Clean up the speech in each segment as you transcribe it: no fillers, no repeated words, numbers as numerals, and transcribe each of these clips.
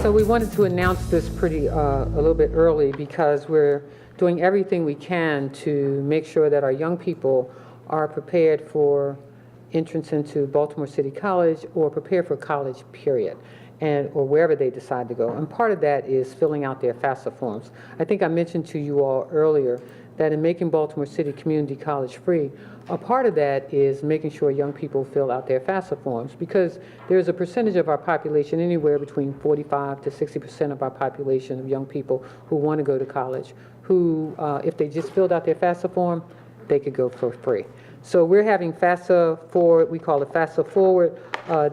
So we wanted to announce this a little bit early because we're doing everything we can to make sure that our young people are prepared for entrance into Baltimore City College or prepared for college, period, or wherever they decide to go. And part of that is filling out their FAFSA forms. I think I mentioned to you all earlier that in making Baltimore City Community College free, a part of that is making sure young people fill out their FAFSA forms, because there's a percentage of our population, anywhere between 45 to 60% of our population of young people who want to go to college, who, if they just filled out their FAFSA form, they could go for free. So we're having FAFSA Forward, we call it FAFSA Forward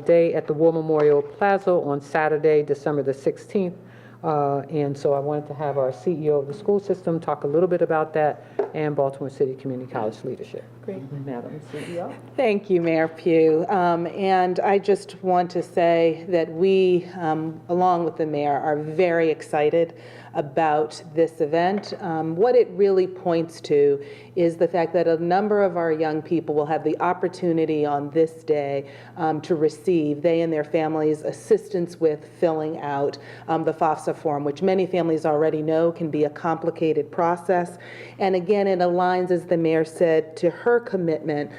Day at the War Memorial Plaza on Saturday, December the 16th. And so I wanted to have our CEO of the school system talk a little bit about that and Baltimore City Community College leadership. Great. Madam CEO. Thank you, Mayor Pugh. And I just want to say that we, along with the mayor, are very excited about this event. What it really points to is the fact that a number of our young people will have the opportunity on this day to receive, they and their families, assistance with filling out the FAFSA form, which many families already know can be a complicated process. And again, it aligns, as the mayor said, to her commitment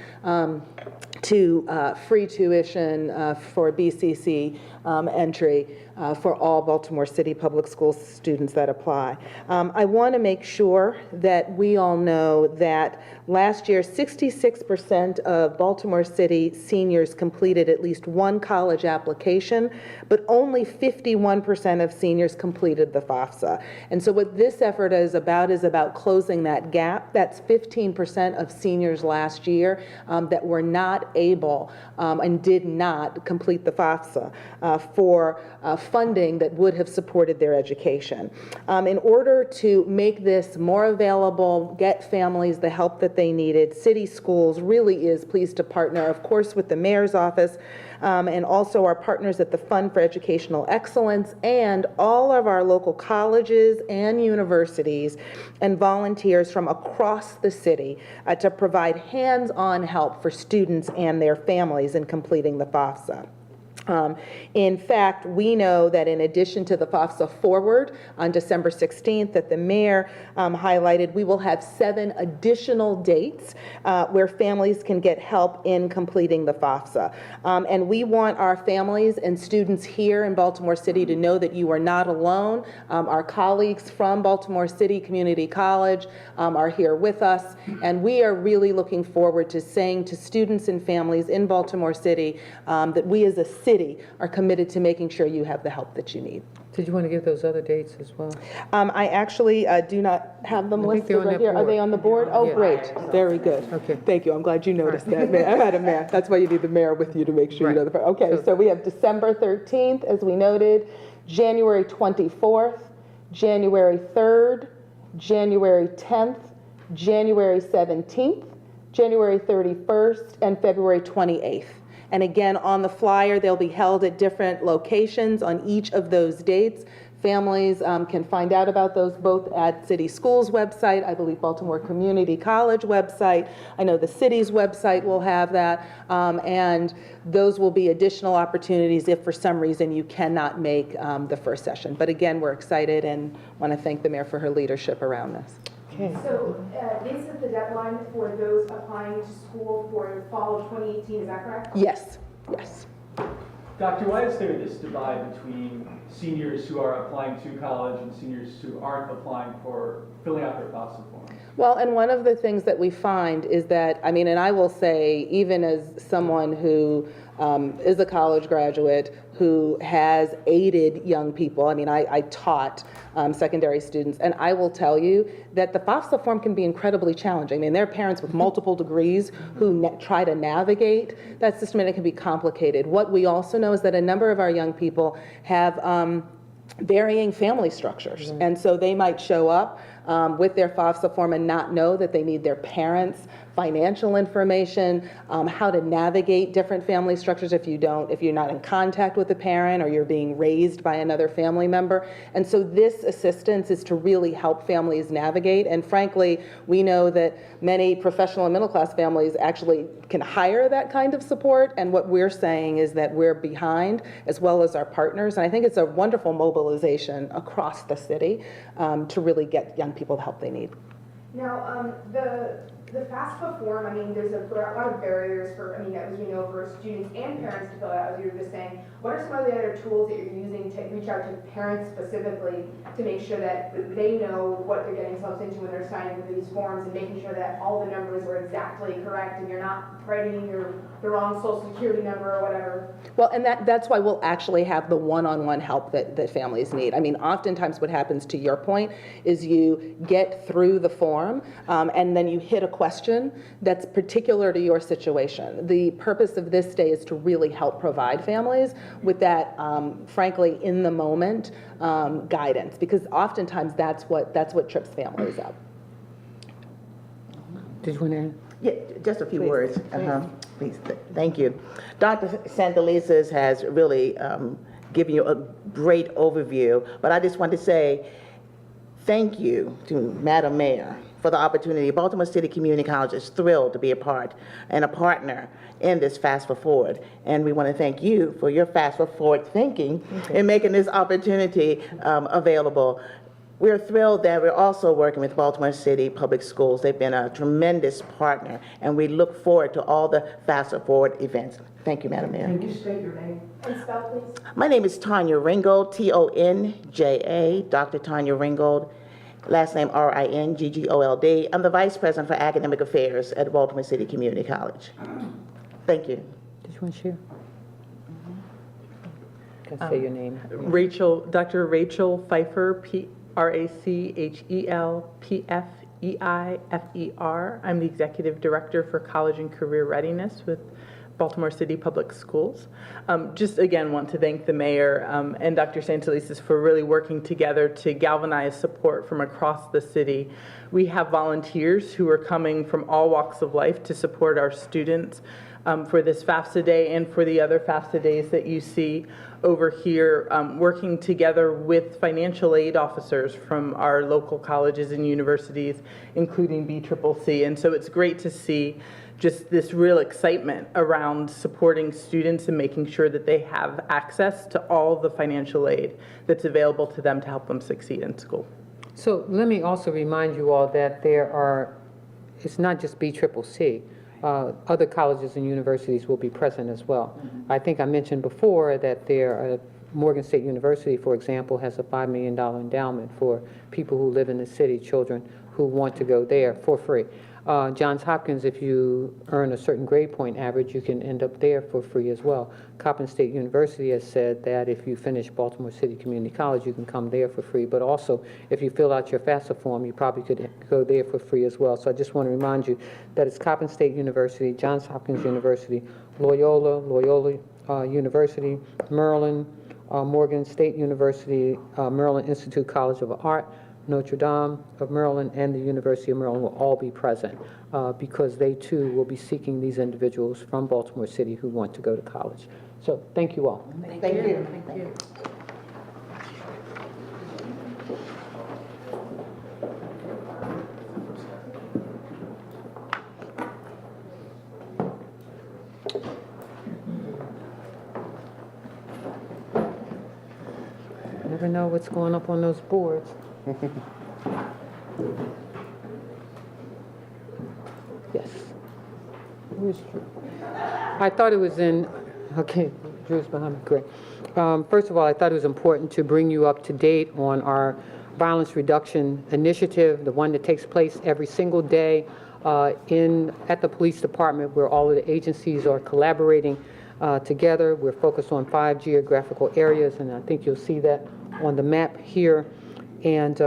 to free tuition for BCC entry for all Baltimore City Public School students that apply. I want to make sure that we all know that last year 66% of Baltimore City seniors completed at least one college application, but only 51% of seniors completed the FAFSA. And so what this effort is about closing that gap. That's 15% of seniors last year that were not able and did not complete the FAFSA for funding that would have supported their education. In order to make this more available, get families the help that they needed, City Schools really is pleased to partner, of course, with the mayor's office and also our partners at the Fund for Educational Excellence and all of our local colleges and universities and volunteers from across the city to provide hands-on help for students and their families in completing the FAFSA. In fact, we know that in addition to the FAFSA Forward on December 16th that the mayor highlighted, we will have 7 additional dates where families can get help in completing the FAFSA. And we want our families and students here in Baltimore City to know that you are not alone. Our colleagues from Baltimore City Community College are here with us, and we are really looking forward to saying to students and families in Baltimore City that we as a city are committed to making sure you have the help that you need. Did you want to give those other dates as well? I actually do not have them listed right here. Are they on the board? Oh, yeah. Great. Very good. Okay. Thank you. I'm glad you noticed that. I had a mayor. That's why you need the mayor with you to make sure you know the. Okay, so we have December 13th, as we noted, January 24th, January 3rd, January 10th, January 17th, January 31st, and February 28th. And again, on the flyer, they'll be held at different locations on each of those dates. Families can find out about those both at City Schools website, I believe Baltimore Community College website. I know the city's website will have that. And those will be additional opportunities if for some reason you cannot make the first session. But again, we're excited and want to thank the mayor for her leadership around this. Okay. So this is the deadline for those applying to school for fall of 2018, is that correct? Yes, yes. Dr., why is there this divide between seniors who are applying to college and seniors who aren't applying for filling out their FAFSA forms? Well, and one of the things that we find is that, I mean, and I will say, even as someone who is a college graduate who has aided young people, I mean, I taught secondary students, and I will tell you that the FAFSA form can be incredibly challenging. I mean, there are parents with multiple degrees who try to navigate that system, and it can be complicated. What we also know is that a number of our young people have varying family structures, and so they might show up with their FAFSA form and not know that they need their parents' financial information, how to navigate different family structures if you're not in contact with a parent or you're being raised by another family member. And so this assistance is to really help families navigate. And frankly, we know that many professional and middle class families actually can hire that kind of support. And what we're saying is that we're behind, as well as our partners. And I think it's a wonderful mobilization across the city to really get young people the help they need. Now, the FAFSA form, I mean, there's a lot of barriers for, I mean, as we know, for students and parents to fill out, as you were just saying. What are some of the other tools that you're using to reach out to parents specifically to make sure that they know what they're getting themselves into when they're signing for these forms and making sure that all the numbers are exactly correct and you're not writing in the wrong social security number or whatever? Well, and that's why we'll actually have the one-on-one help that families need. I mean, oftentimes what happens, to your point, is you get through the form and then you hit a question that's particular to your situation. The purpose of this day is to really help provide families with that, frankly, in the moment guidance, because oftentimes that's what trips families up. Did you want to add? Yeah, just a few words. Please, thank you. Dr. Santelises has really given you a great overview, but I just want to say thank you to Madam Mayor for the opportunity. Baltimore City Community College is thrilled to be a part and a partner in this FAFSA Forward. And we want to thank you for your FAFSA Forward thinking in making this opportunity available. We're thrilled that we're also working with Baltimore City Public Schools. They've been a tremendous partner, and we look forward to all the FAFSA Forward events. Thank you, Madam Mayor. Can you state your name? And spell, please. My name is Tanya Ringgold, T-O-N-J-A, Dr. Tanya Ringgold, last name R-I-N-G-G-O-L-D. I'm the Vice President for Academic Affairs at Baltimore City Community College. Thank you. Did you want to share? Can I say your name? Dr. Rachel Pfeiffer, R-A-C-H-E-L-P-F-E-I-F-E-R. I'm the Executive Director for College and Career Readiness with Baltimore City Public Schools. Just again want to thank the mayor and Dr. Santelises for really working together to galvanize support from across the city. We have volunteers who are coming from all walks of life to support our students for this FAFSA Day and for the other FAFSA days that you see over here, working together with financial aid officers from our local colleges and universities, including BCCC. And so it's great to see just this real excitement around supporting students and making sure that they have access to all the financial aid that's available to them to help them succeed in school. So let me also remind you all that it's not just BCCC. Other colleges and universities will be present as well. I think I mentioned before that Morgan State University, for example, has a $5 million endowment for people who live in the city, children who want to go there for free. Johns Hopkins, if you earn a certain grade point average, you can end up there for free as well. Coppin State University has said that if you finish Baltimore City Community College, you can come there for free. But also, if you fill out your FAFSA form, you probably could go there for free as well. So I just want to remind you that it's Coppin State University, Johns Hopkins University, Loyola University, Maryland, Morgan State University, Maryland Institute College of Art, Notre Dame of Maryland, and the University of Maryland will all be present because they too will be seeking these individuals from Baltimore City who want to go to college. So thank you all. Thank you. Thank you. You never know what's going up on those boards. Yes. Where's Drew? I thought it was in, okay, Drew's behind me, great. First of all, I thought it was important to bring you up to date on our violence reduction initiative, the one that takes place every single day at the police department, where all of the agencies are collaborating together. We're focused on 5 geographical areas, and I think you'll see that on the map here. And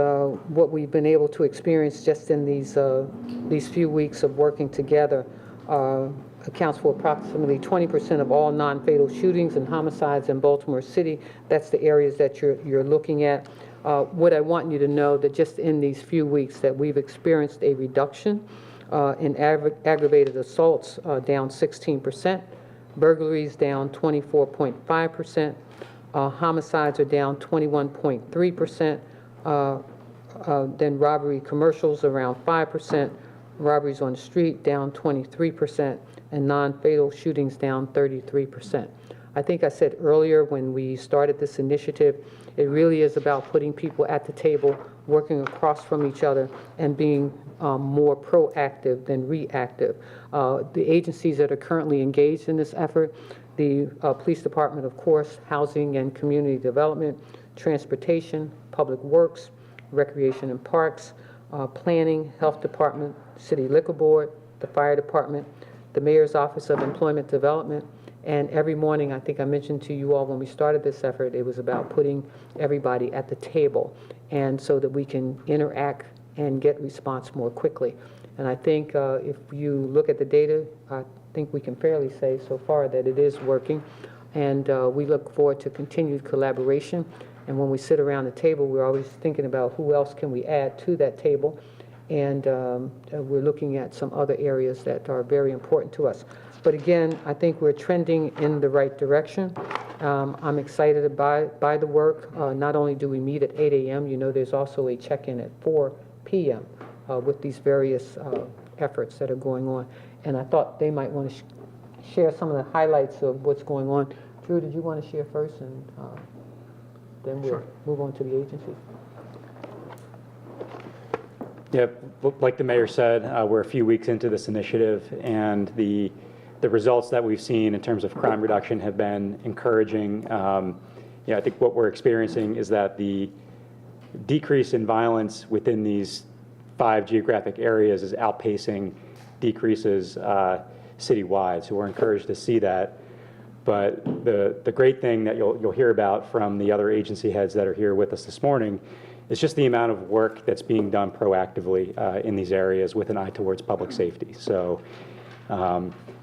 what we've been able to experience just in these few weeks of working together accounts for approximately 20% of all non-fatal shootings and homicides in Baltimore City. That's the areas that you're looking at. What I want you to know that just in these few weeks that we've experienced a reduction in aggravated assaults down 16%, burglaries down 24.5%, homicides are down 21.3%, then robbery commercials around 5%, robberies on the street down 23%, and non-fatal shootings down 33%. I think I said earlier when we started this initiative, it really is about putting people at the table, working across from each other, and being more proactive than reactive. The agencies that are currently engaged in this effort, the Police Department, of course, Housing and Community Development, Transportation, Public Works, Recreation and Parks, Planning, Health Department, City Liquor Board, the Fire Department, the Mayor's Office of Employment Development, and every morning, I think I mentioned to you all when we started this effort, it was about putting everybody at the table, and so that we can interact and get response more quickly. And I think if you look at the data, I think we can fairly say so far that it is working, and we look forward to continued collaboration. And when we sit around the table, we're always thinking about who else can we add to that table, and we're looking at some other areas that are very important to us. But again, I think we're trending in the right direction. I'm excited by the work. Not only do we meet at 8 a.m., you know, there's also a check-in at 4 p.m. With these various efforts that are going on. And I thought they might want to share some of the highlights of what's going on. Drew, did you want to share first, and then we'll move on to the agency? Yeah, like the mayor said, we're a few weeks into this initiative, and the results that we've seen in terms of crime reduction have been encouraging. I think what we're experiencing is that the decrease in violence within these 5 geographic areas is outpacing decreases citywide. So we're encouraged to see that. But the great thing that you'll hear about from the other agency heads that are here with us this morning is just the amount of work that's being done proactively in these areas with an eye towards public safety. So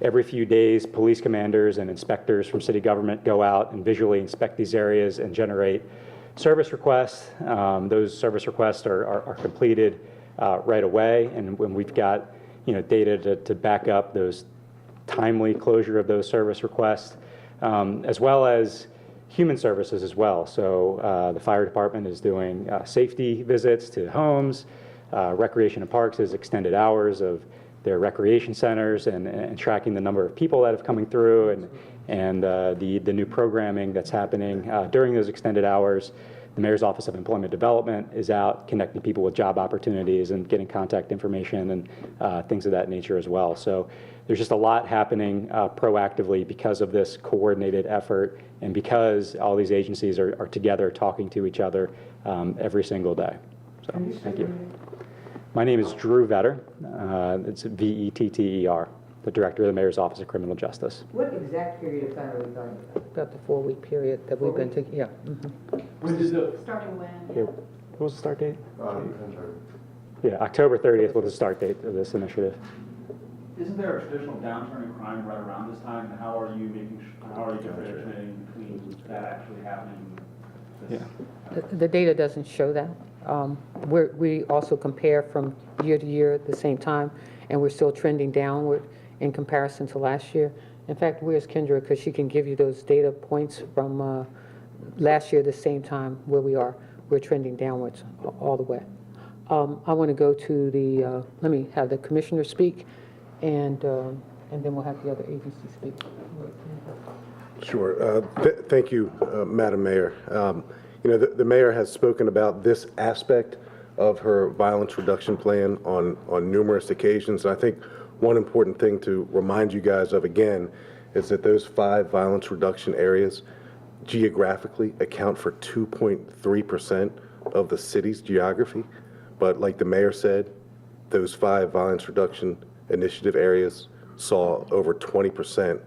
every few days, police commanders and inspectors from city government go out and visually inspect these areas and generate service requests. Those service requests are completed right away, and when we've got data to back up those timely closure of those service requests, as well as human services as well. So the fire department is doing safety visits to homes. Recreation and Parks has extended hours of their recreation centers and tracking the number of people that have coming through and the new programming that's happening during those extended hours. The Mayor's Office of Employment Development is out connecting people with job opportunities and getting contact information and things of that nature as well. So there's just a lot happening proactively because of this coordinated effort and because all these agencies are together talking to each other every single day. So thank you. My name is Drew Vetter. It's Vetter, the Director of the Mayor's Office of Criminal Justice. What exact period of time are we talking about? About the 4-week period that we've been taking, yeah. When did the Starting when? Yeah. What was the start date? Yeah, October 30th was the start date of this initiative. Isn't there a traditional downturn in crime right around this time? And how are you differentiating between that actually happening? Yeah. The data doesn't show that. We also compare from year to year at the same time, and we're still trending downward in comparison to last year. In fact, where's Kendra? Because she can give you those data points from last year, the same time where we are. We're trending downwards all the way. I want to go to the, let me have the commissioner speak, and then we'll have the other agency speak. Sure. Thank you, Madam Mayor. The mayor has spoken about this aspect of her violence reduction plan on numerous occasions. And I think one important thing to remind you guys of again is that those 5 violence reduction areas geographically account for 2.3% of the city's geography. But like the mayor said, those 5 violence reduction initiative areas saw over 20%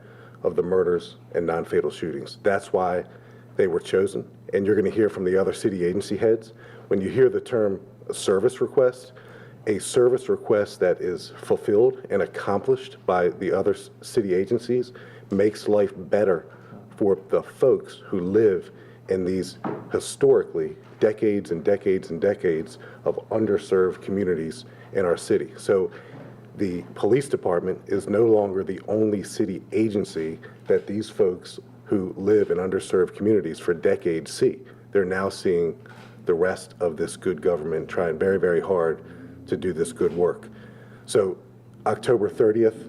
of the murders and non-fatal shootings. That's why they were chosen. And you're going to hear from the other city agency heads. When you hear the term service request, a service request that is fulfilled and accomplished by the other city agencies makes life better for the folks who live in these historically decades and decades and decades of underserved communities in our city. So the police department is no longer the only city agency that these folks who live in underserved communities for decades see. They're now seeing the rest of this good government trying very, very hard to do this good work. So October 30th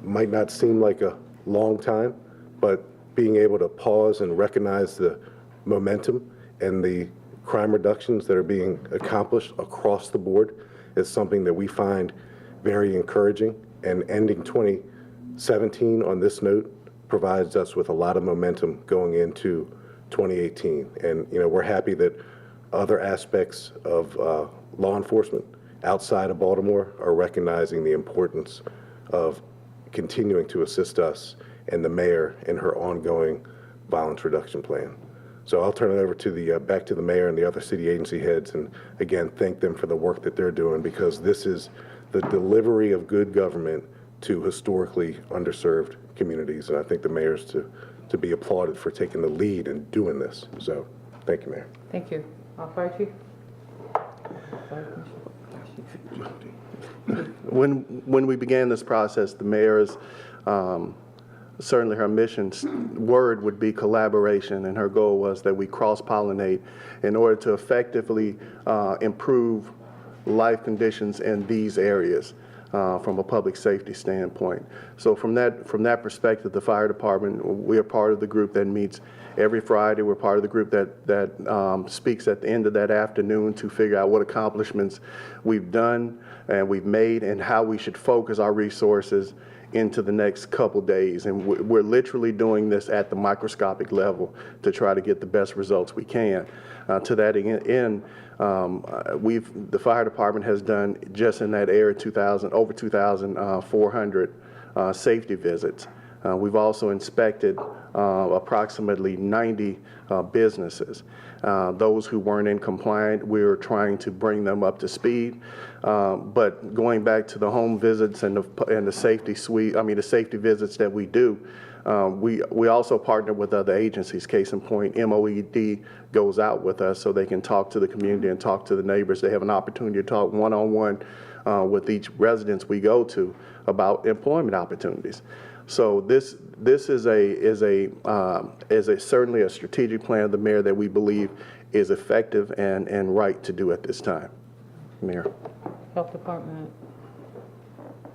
might not seem like a long time, but being able to pause and recognize the momentum and the crime reductions that are being accomplished across the board is something that we find very encouraging. And ending 2017 on this note provides us with a lot of momentum going into 2018. And we're happy that other aspects of law enforcement outside of Baltimore are recognizing the importance of continuing to assist us and the mayor in her ongoing violence reduction plan. So I'll turn it over to back to the mayor and the other city agency heads, and again, thank them for the work that they're doing, because this is the delivery of good government to historically underserved communities. And I think the mayor's to be applauded for taking the lead in doing this. So thank you, Mayor. Thank you. Fire Chief? When we began this process, the mayor's certainly her mission word would be collaboration, and her goal was that we cross-pollinate in order to effectively improve life conditions in these areas from a public safety standpoint. So from that perspective, the fire department, we are part of the group that meets every Friday. We're part of the group that speaks at the end of that afternoon to figure out what accomplishments we've done and we've made and how we should focus our resources into the next couple days. And we're literally doing this at the microscopic level to try to get the best results we can. To that end, the fire department has done just in that area over 2,400 safety visits. We've also inspected approximately 90 businesses. Those who weren't in compliance, we're trying to bring them up to speed. But going back to the home visits and the safety the safety visits that we do, we also partner with other agencies. Case in point, MOED goes out with us so they can talk to the community and talk to the neighbors. They have an opportunity to talk one-on-one with each residence we go to about employment opportunities. So this is certainly a strategic plan of the mayor that we believe is effective and right to do at this time. Mayor. Health Department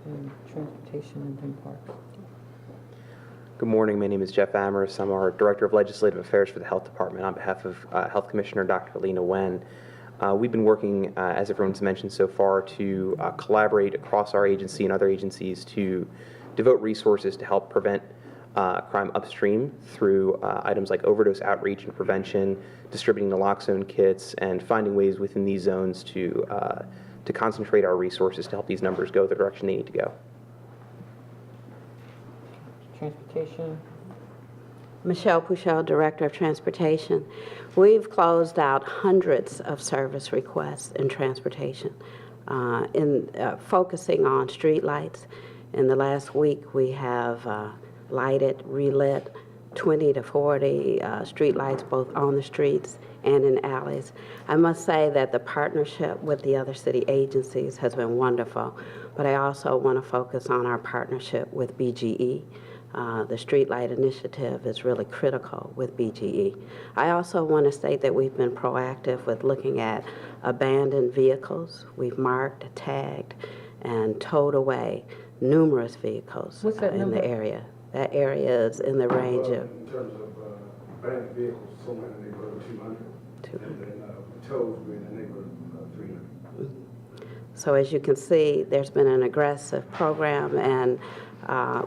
and Transportation and then Parks. Good morning. My name is Jeff Amherst. I'm our Director of Legislative Affairs for the Health Department on behalf of Health Commissioner Dr. Alina Wen. We've been working, as everyone's mentioned so far, to collaborate across our agency and other agencies to devote resources to help prevent crime upstream through items like overdose outreach and prevention, distributing naloxone kits, and finding ways within these zones to concentrate our resources to help these numbers go the direction they need to go. Transportation. Michelle Puchel, Director of Transportation. We've closed out hundreds of service requests in transportation, focusing on street lights. In the last week, we have relit 20 to 40 street lights, both on the streets and in alleys. I must say that the partnership with the other city agencies has been wonderful, but I also want to focus on our partnership with BGE. The Streetlight Initiative is really critical with BGE. I also want to state that we've been proactive with looking at abandoned vehicles. We've marked, tagged, and towed away numerous vehicles in the area. That area is in the range of... In terms of abandoned vehicles, somewhere in the neighborhood of 200. And then tows were in the neighborhood of 300. So as you can see, there's been an aggressive program, and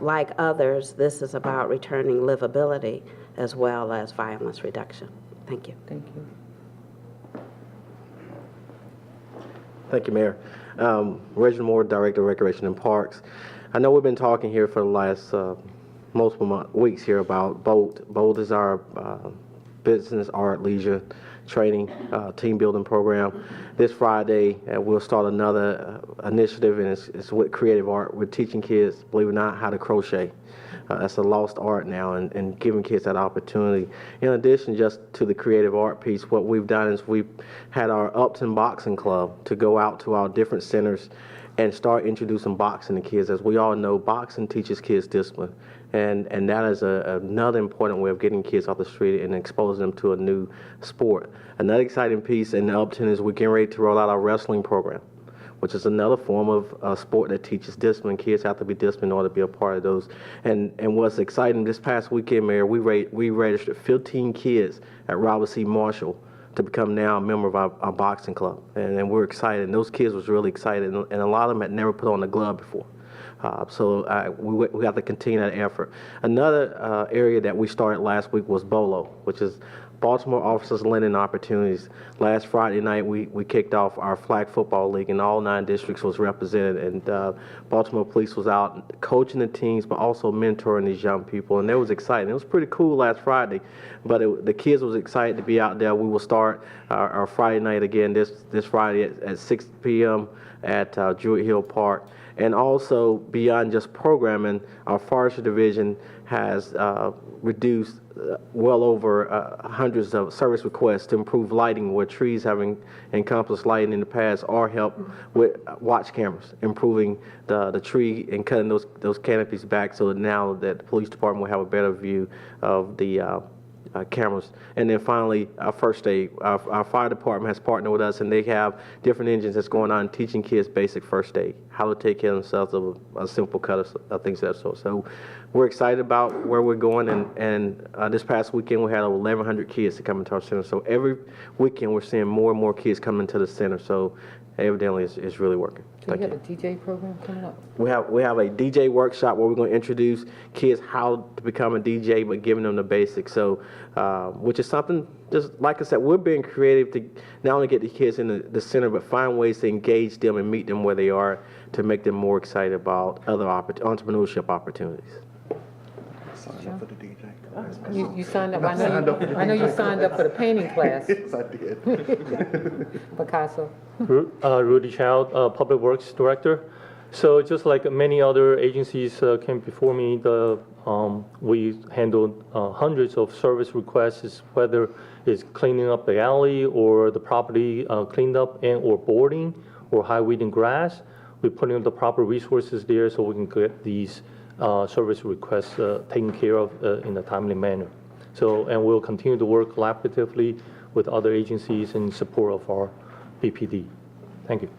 like others, this is about returning livability as well as violence reduction. Thank you. Thank you. Thank you, Mayor. Reginald Moore, Director of Recreation and Parks. I know we've been talking here for the last multiple weeks here about BOLT. BOLT is our business, art, leisure training, team building program. This Friday, we'll start another initiative, and it's with creative art. We're teaching kids, believe it or not, how to crochet. That's a lost art now, and giving kids that opportunity. In addition, just to the creative art piece, what we've done is we've had our Upton Boxing Club to go out to our different centers and start introducing boxing to kids. As we all know, boxing teaches kids discipline, and that is another important way of getting kids off the street and exposing them to a new sport. Another exciting piece in Upton is we're getting ready to roll out our wrestling program, which is another form of sport that teaches discipline. Kids have to be disciplined in order to be a part of those. And what's exciting, this past weekend, Mayor, we registered 15 kids at Robert C. Marshall to become now a member of our boxing club. And we're excited. And those kids was really excited. And a lot of them had never put on a glove before. So we have to continue that effort. Another area that we started last week was BOLO, which is Baltimore Officers Lending Opportunities. Last Friday night, we kicked off our flag football league, and all 9 districts was represented. And Baltimore Police was out coaching the teams, but also mentoring these young people. And that was exciting. It was pretty cool last Friday, but the kids was excited to be out there. We will start our Friday night again this Friday at 6 p.m. at Druid Hill Park. And also, beyond just programming, our forestry division has reduced well over hundreds of service requests to improve lighting where trees having encompassed lighting in the past, or help with watch cameras, improving the tree and cutting those canopies back so that now that the police department will have a better view of the cameras. And then finally, our first aid. Our fire department has partnered with us, and they have different engines that's going on teaching kids basic first aid, how to take care of themselves of a simple cut of things of that sort. So we're excited about where we're going, and this past weekend we had over 1,100 kids to come into our center. So every weekend we're seeing more and more kids come into the center. So evidently it's really working. Do you have a DJ program coming up? We have a DJ workshop where we're going to introduce kids how to become a DJ, but giving them the basics. So, which is something, just like I said, we're being creative to not only get the kids in the center, but find ways to engage them and meet them where they are to make them more excited about other entrepreneurship opportunities. Sign up for the DJ. You signed up. I know you signed up for the painting class. Yes, I did. Picasso. Rudy Child, Public Works Director. So just like many other agencies came before me, we handled hundreds of service requests, whether it's cleaning up the alley or the property cleaned up and or boarding or high weed and grass. We're putting the proper resources there so we can get these service requests taken care of in a timely manner. So, and we'll continue to work collaboratively with other agencies in support of our BPD. Thank you.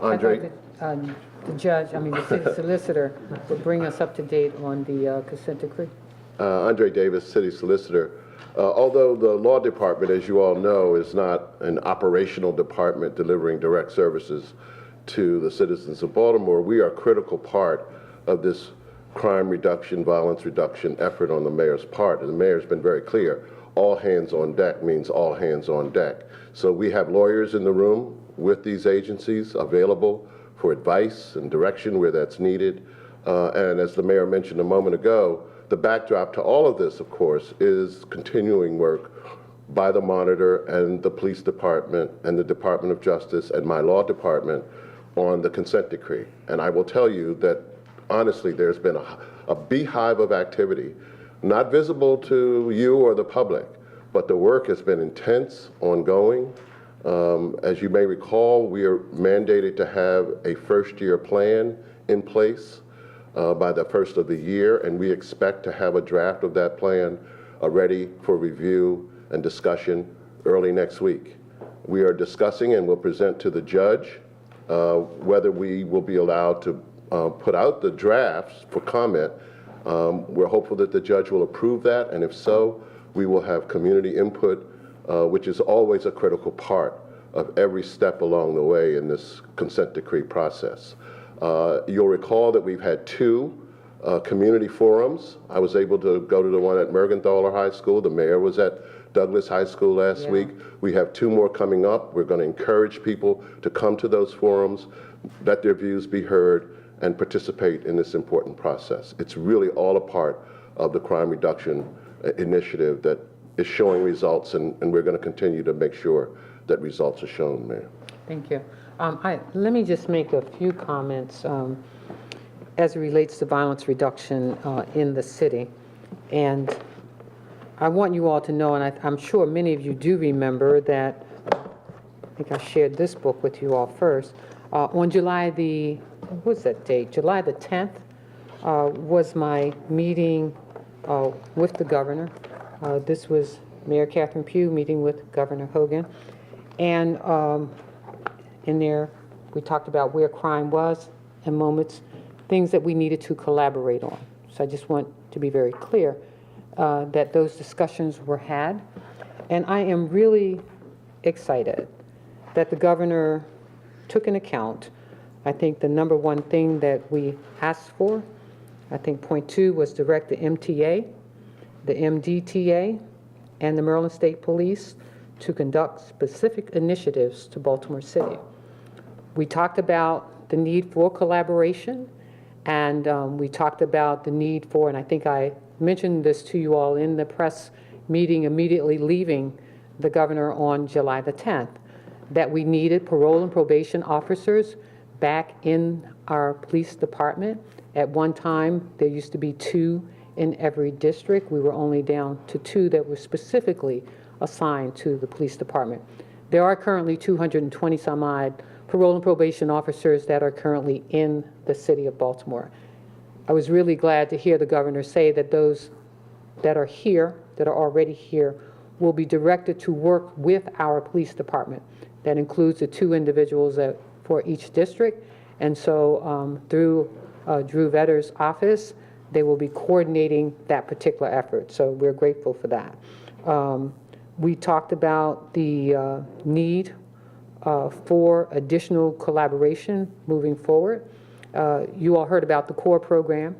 Andre? The city solicitor will bring us up to date on the consent decree. Andre Davis, City Solicitor. Although the Law Department, as you all know, is not an operational department delivering direct services to the citizens of Baltimore, we are a critical part of this crime reduction, violence reduction effort on the mayor's part. And the mayor's been very clear, all hands on deck means all hands on deck. So we have lawyers in the room with these agencies available for advice and direction where that's needed. And as the mayor mentioned a moment ago, the backdrop to all of this, of course, is continuing work by the Monitor and the Police Department and the Department of Justice and my law department on the consent decree. And I will tell you that, honestly, there's been a beehive of activity, not visible to you or the public, but the work has been intense, ongoing. As you may recall, we are mandated to have a first-year plan in place by the first of the year, and we expect to have a draft of that plan ready for review and discussion early next week. We are discussing and will present to the judge whether we will be allowed to put out the drafts for comment. We're hopeful that the judge will approve that, and if so, we will have community input, which is always a critical part of every step along the way in this consent decree process. You'll recall that we've had 2 community forums. I was able to go to the one at Mergenthaler High School. The mayor was at Douglas High School last week. We have 2 more coming up. We're going to encourage people to come to those forums, let their views be heard, and participate in this important process. It's really all a part of the crime reduction initiative that is showing results, and we're going to continue to make sure that results are shown, Mayor. Thank you. Let me just make a few comments as it relates to violence reduction in the city. And I want you all to know, and I'm sure many of you do remember that, I think I shared this book with you all first. On July the, what was that date? July the 10th was my meeting with the governor. This was Mayor Catherine Pugh meeting with Governor Hogan. And in there, we talked about where crime was and moments, things that we needed to collaborate on. So I just want to be very clear that those discussions were had. And I am really excited that the governor took into account, I think, the number one thing that we asked for. I think point 2 was direct the MTA, the MDTA, and the Maryland State Police to conduct specific initiatives to Baltimore City. We talked about the need for collaboration, and we talked about the need for, and I think I mentioned this to you all in the press meeting immediately leaving the governor on July the 10th, that we needed parole and probation officers back in our police department. At one time, there used to be 2 in every district. We were only down to 2 that were specifically assigned to the police department. There are currently 220 some odd parole and probation officers that are currently in the city of Baltimore. I was really glad to hear the governor say that those that are here, that are already here, will be directed to work with our police department. That includes the 2 individuals for each district. And so through Drew Vedder's office, they will be coordinating that particular effort. So we're grateful for that. We talked about the need for additional collaboration moving forward. You all heard about the CORE program,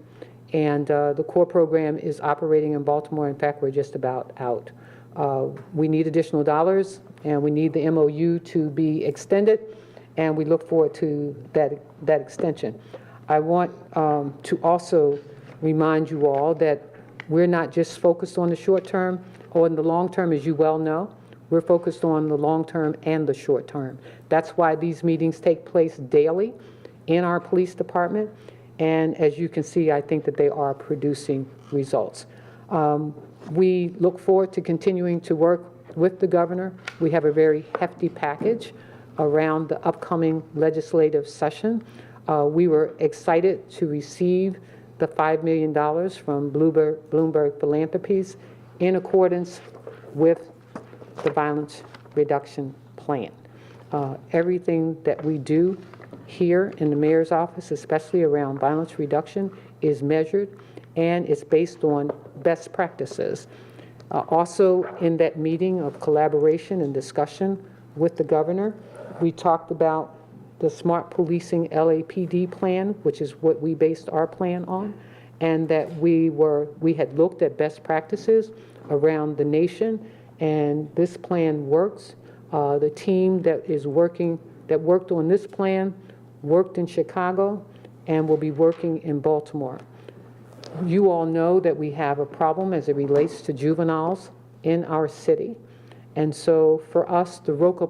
and the CORE program is operating in Baltimore. In fact, we're just about out. We need additional dollars, and we need the MOU to be extended, and we look forward to that extension. I want to also remind you all that we're not just focused on the short term or in the long term, as you well know. We're focused on the long term and the short term. That's why these meetings take place daily in our police department. And as you can see, I think that they are producing results. We look forward to continuing to work with the governor. We have a very hefty package around the upcoming legislative session. We were excited to receive the $5 million from Bloomberg Philanthropies in accordance with the violence reduction plan. Everything that we do here in the mayor's office, especially around violence reduction, is measured and it's based on best practices. Also in that meeting of collaboration and discussion with the governor, we talked about the Smart Policing LAPD plan, which is what we based our plan on, and that we had looked at best practices around the nation, and this plan works. The team that worked on this plan worked in Chicago and will be working in Baltimore. You all know that we have a problem as it relates to juveniles in our city. And so for us, the ROCA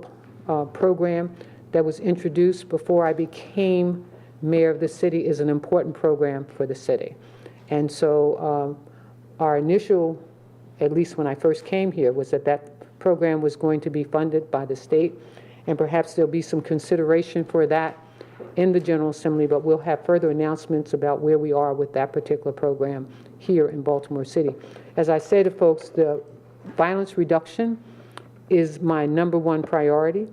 program that was introduced before I became mayor of the city is an important program for the city. And so our initial, at least when I first came here, was that program was going to be funded by the state, and perhaps there'll be some consideration for that in the General Assembly, but we'll have further announcements about where we are with that particular program here in Baltimore City. As I say to folks, the violence reduction is my #1 priority,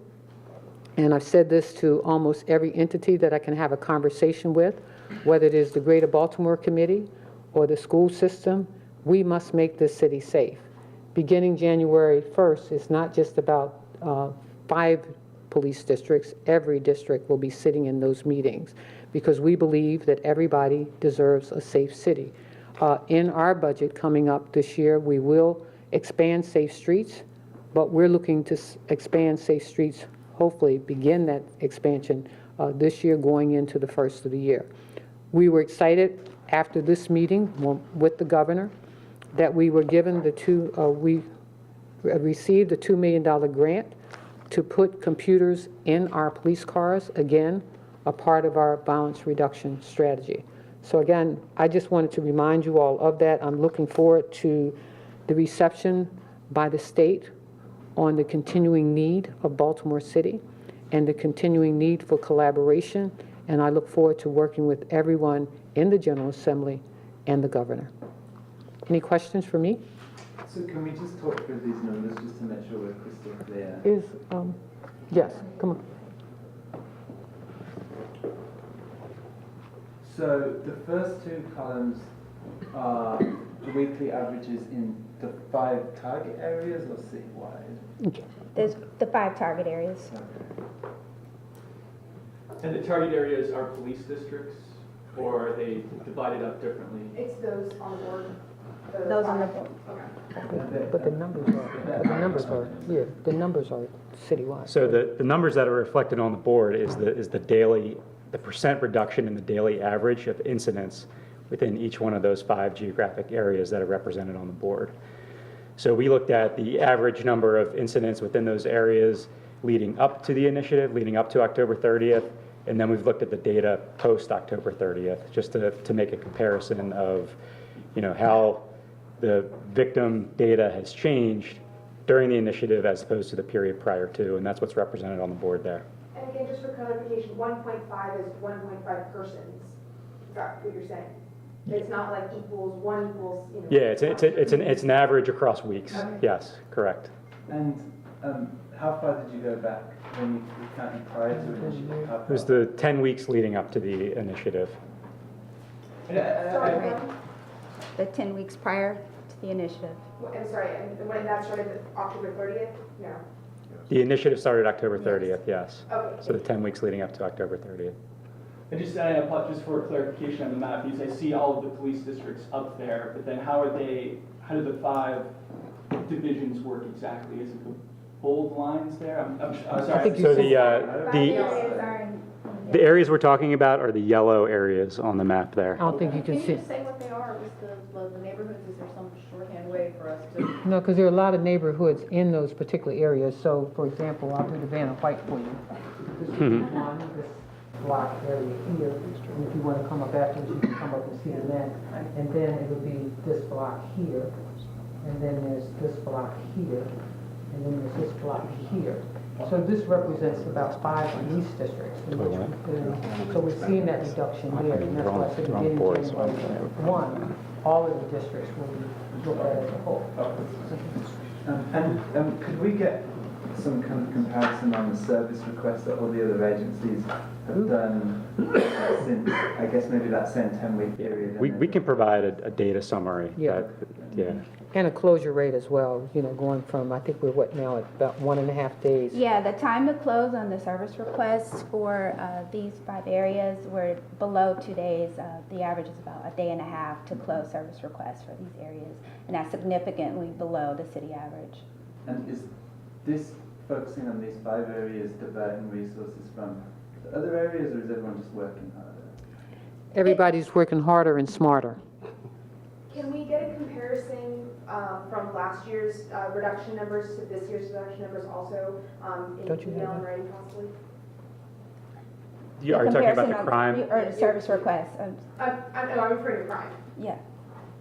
and I've said this to almost every entity that I can have a conversation with, whether it is the Greater Baltimore Committee or the school system. We must make this city safe. Beginning January 1st, it's not just about 5 police districts. Every district will be sitting in those meetings because we believe that everybody deserves a safe city. In our budget coming up this year, we will expand Safe Streets, but we're looking to expand Safe Streets, hopefully begin that expansion this year going into the first of the year. We were excited after this meeting with the governor that we were given received a $2 million grant to put computers in our police cars, again, a part of our violence reduction strategy. So again, I just wanted to remind you all of that. I'm looking forward to the reception by the state on the continuing need of Baltimore City and the continuing need for collaboration, and I look forward to working with everyone in the General Assembly and the governor. Any questions for me? So can we just talk through these numbers just to make sure we're crystal clear? Yes, come on. So the first two columns are the weekly averages in the 5 target areas or citywide? Okay. There's the 5 target areas. And the target areas are police districts, or are they divided up differently? It's those on the board. Those on the board. Okay. But the numbers are citywide. So the numbers that are reflected on the board is the percent reduction in the daily average of incidents within each one of those 5 geographic areas that are represented on the board. So we looked at the average number of incidents within those areas leading up to the initiative, leading up to October 30th, and then we've looked at the data post October 30th, just to make a comparison of, how the victim data has changed during the initiative as opposed to the period prior to, and that's what's represented on the board there. And again, just for clarification, 1.5 is 1.5 persons. Is that what you're saying? It's not like equals, one equals, Yeah, it's an average across weeks. Okay. Yes, correct. And how far did you go back when you counted prior to initiative? It was the 10 weeks leading up to the initiative. The 10 weeks prior to the initiative. I'm sorry, and when that started, October 30th? No. The initiative started October 30th, yes. Okay. So the 10 weeks leading up to October 30th. And just for clarification on the map, because I see all of the police districts up there, but then how do the 5 divisions work exactly? Is it the bold lines there? I'm sorry. So the areas we're talking about are the yellow areas on the map there. I don't think you can see. Can you just say what they are, just the neighborhoods? Is there some shorthand way for us to? No, because there are a lot of neighborhoods in those particular areas. So, for example, I'll do the Vanna White for you. This is one, this block area here. And if you want to come up afterwards, you can come up and see the map. And then it will be this block here. And then there's this block here. And then there's this block here. So this represents about 5 police districts. So we're seeing that reduction there, and that's why I said beginning January 1, all of the districts will be looked at as a whole. And could we get some kind of comparison on the service requests that all the other agencies have done since, I guess, maybe that same 10-week period? We can provide a data summary. Yeah. And a closure rate as well, going from, I think we're now at about 1.5 days. Yeah, the time to close on the service requests for these 5 areas were below 2 days. The average is about 1.5 days to close service requests for these areas, and that's significantly below the city average. And is this focusing on these 5 areas diverting resources from the other areas, or is everyone just working harder? Everybody's working harder and smarter. Can we get a comparison from last year's reduction numbers to this year's reduction numbers also in email and writing possibly? Are you talking about the crime? Or the service requests. I'm referring to crime. Yeah.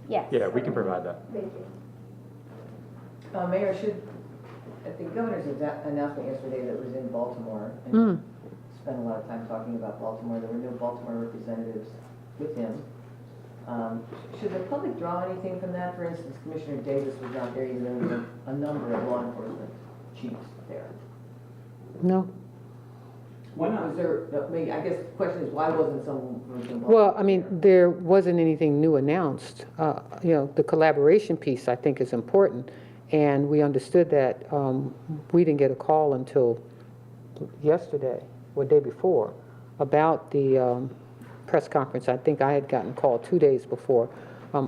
Yes. Yeah, we can provide that. Thank you. Mayor, at the governor's announcement yesterday that was in Baltimore, and spent a lot of time talking about Baltimore, there were no Baltimore representatives with him. Should the public draw anything from that? For instance, Commissioner Davis was not there, even though there were a number of law enforcement chiefs there. No. Why not? I guess the question is, why wasn't someone from Baltimore? Well, I mean, there wasn't anything new announced. The collaboration piece, I think, is important. And we understood that we didn't get a call until yesterday or day before about the press conference. I think I had gotten a call 2 days before.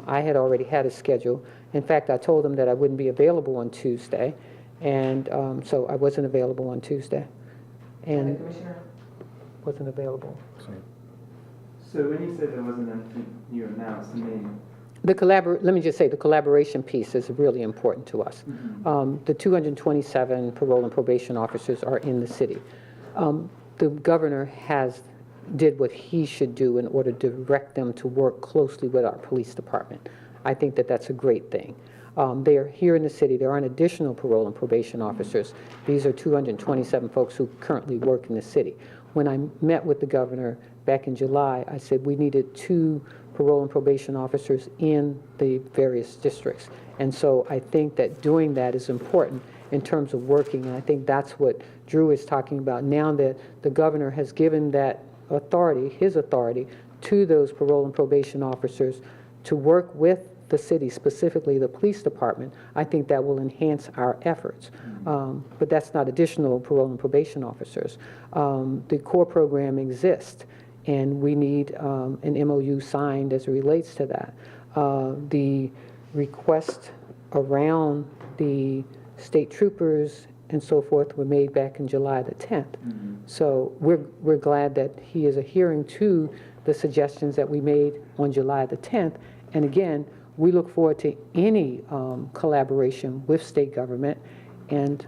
I had already had a schedule. In fact, I told them that I wouldn't be available on Tuesday, and so I wasn't available on Tuesday. And wasn't available. So when you say there wasn't anything new announced, I mean... Let me just say, the collaboration piece is really important to us. The 227 parole and probation officers are in the city. The governor did what he should do in order to direct them to work closely with our police department. I think that that's a great thing. They are here in the city. There aren't additional parole and probation officers. These are 227 folks who currently work in the city. When I met with the governor back in July, I said we needed 2 parole and probation officers in the various districts. And so I think that doing that is important in terms of working, and I think that's what Drew is talking about. Now that the governor has given that authority, his authority, to those parole and probation officers to work with the city, specifically the police department, I think that will enhance our efforts. But that's not additional parole and probation officers. The core program exists, and we need an MOU signed as it relates to that. The request around the state troopers and so forth were made back in July the 10th. So we're glad that he is adhering to the suggestions that we made on July the 10th. And again, we look forward to any collaboration with state government, and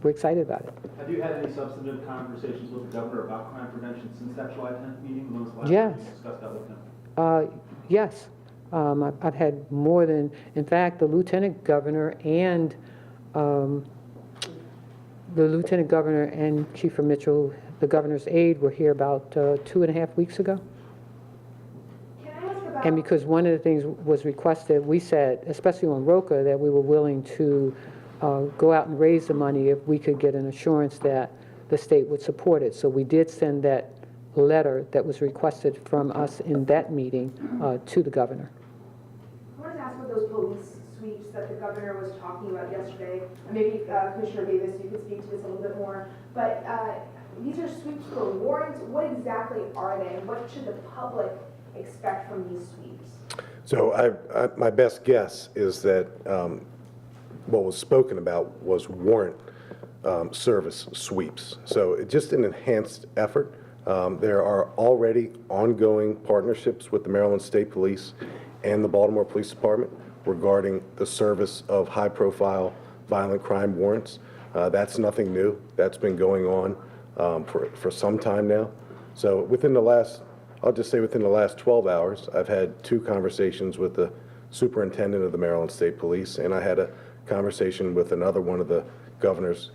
we're excited about it. Have you had any substantive conversations with the governor about crime prevention since that July 10th meeting? When was the last Yes. time you discussed that with him? Yes. I've had more than, in fact, the lieutenant governor and Chief Mitchell, the governor's aide, were here about 2.5 weeks ago. And because one of the things was requested, we said, especially on ROCA, that we were willing to go out and raise the money if we could get an assurance that the state would support it. So we did send that letter that was requested from us in that meeting to the governor. I wanted to ask about those police sweeps that the governor was talking about yesterday. And maybe Commissioner Davis, you could speak to this a little bit more. But these are sweeps for warrants. What exactly are they, and what should the public expect from these sweeps? So my best guess is that what was spoken about was warrant service sweeps. So it's just an enhanced effort. There are already ongoing partnerships with the Maryland State Police and the Baltimore Police Department regarding the service of high-profile violent crime warrants. That's nothing new. That's been going on for some time now. So I'll just say within the last 12 hours, I've had 2 conversations with the superintendent of the Maryland State Police, and I had a conversation with another one of the governor's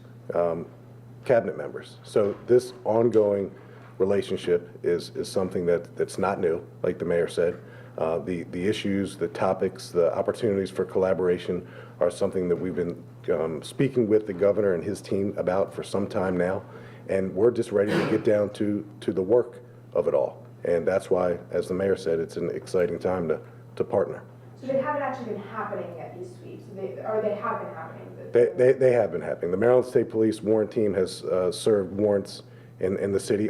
cabinet members. So this ongoing relationship is something that's not new, like the mayor said. The issues, the topics, the opportunities for collaboration are something that we've been speaking with the governor and his team about for some time now, and we're just ready to get down to the work of it all. And that's why, as the mayor said, it's an exciting time to partner. So they haven't actually been happening at these sweeps, they have been happening? They have been happening. The Maryland State Police warrant team has served warrants in the city,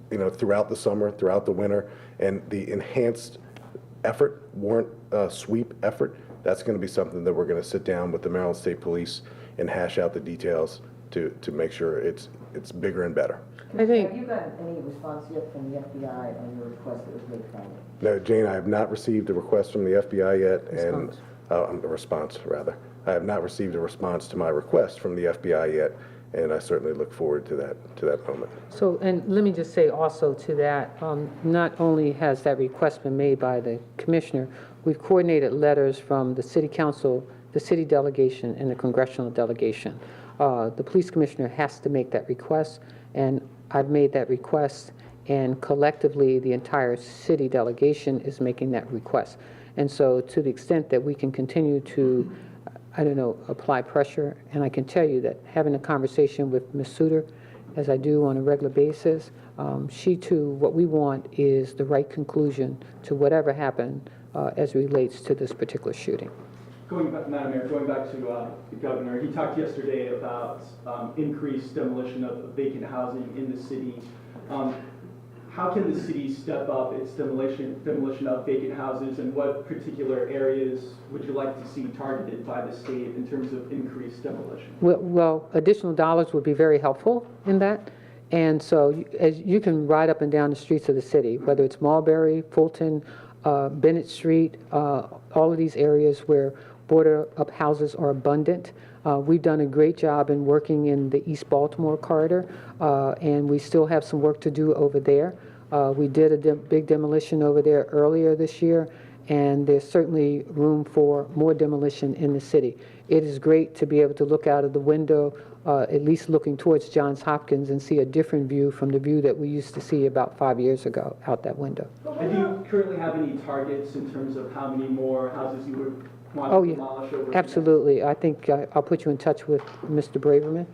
throughout the summer, throughout the winter, and the enhanced effort, warrant sweep effort, that's going to be something that we're going to sit down with the Maryland State Police and hash out the details to make sure it's bigger and better. Have you gotten any response yet from the FBI on your request that was made Friday? No, Jane, I have not received a request from the FBI yet, and a response, rather. I have not received a response to my request from the FBI yet, and I certainly look forward to that moment. So, and let me just say also to that, not only has that request been made by the commissioner, we've coordinated letters from the city council, the city delegation, and the congressional delegation. The police commissioner has to make that request, and I've made that request, and collectively the entire city delegation is making that request. And so to the extent that we can continue to, apply pressure, and I can tell you that having a conversation with Ms. Suter, as I do on a regular basis, she too, what we want is the right conclusion to whatever happened as relates to this particular shooting. Madam Mayor, going back to the governor, he talked yesterday about increased demolition of vacant housing in the city. How can the city step up its demolition of vacant houses, and what particular areas would you like to see targeted by the state in terms of increased demolition? Well, additional dollars would be very helpful in that. And so as you can ride up and down the streets of the city, whether it's Mulberry, Fulton, Bennett Street, all of these areas where boarded-up houses are abundant. We've done a great job in working in the East Baltimore corridor, and we still have some work to do over there. We did a big demolition over there earlier this year, and there's certainly room for more demolition in the city. It is great to be able to look out of the window, at least looking towards Johns Hopkins, and see a different view from the view that we used to see about 5 years ago out that window. And do you currently have any targets in terms of how many more houses you would want Oh, to yeah, demolish over? absolutely. I think I'll put you in touch with Mr. Braverman,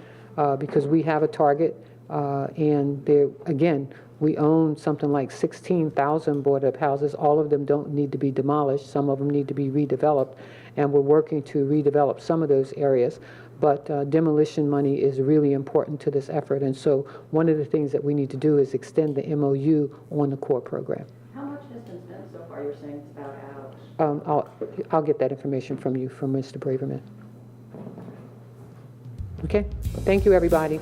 because we have a target, and there, again, we own something like 16,000 boarded-up houses. All of them don't need to be demolished. Some of them need to be redeveloped, and we're working to redevelop some of those areas. But demolition money is really important to this effort, and so one of the things that we need to do is extend the MOU on the core program. How much has been spent so far? You're saying it's about out? I'll get that information from you, from Mr. Braverman. Okay? Thank you, everybody.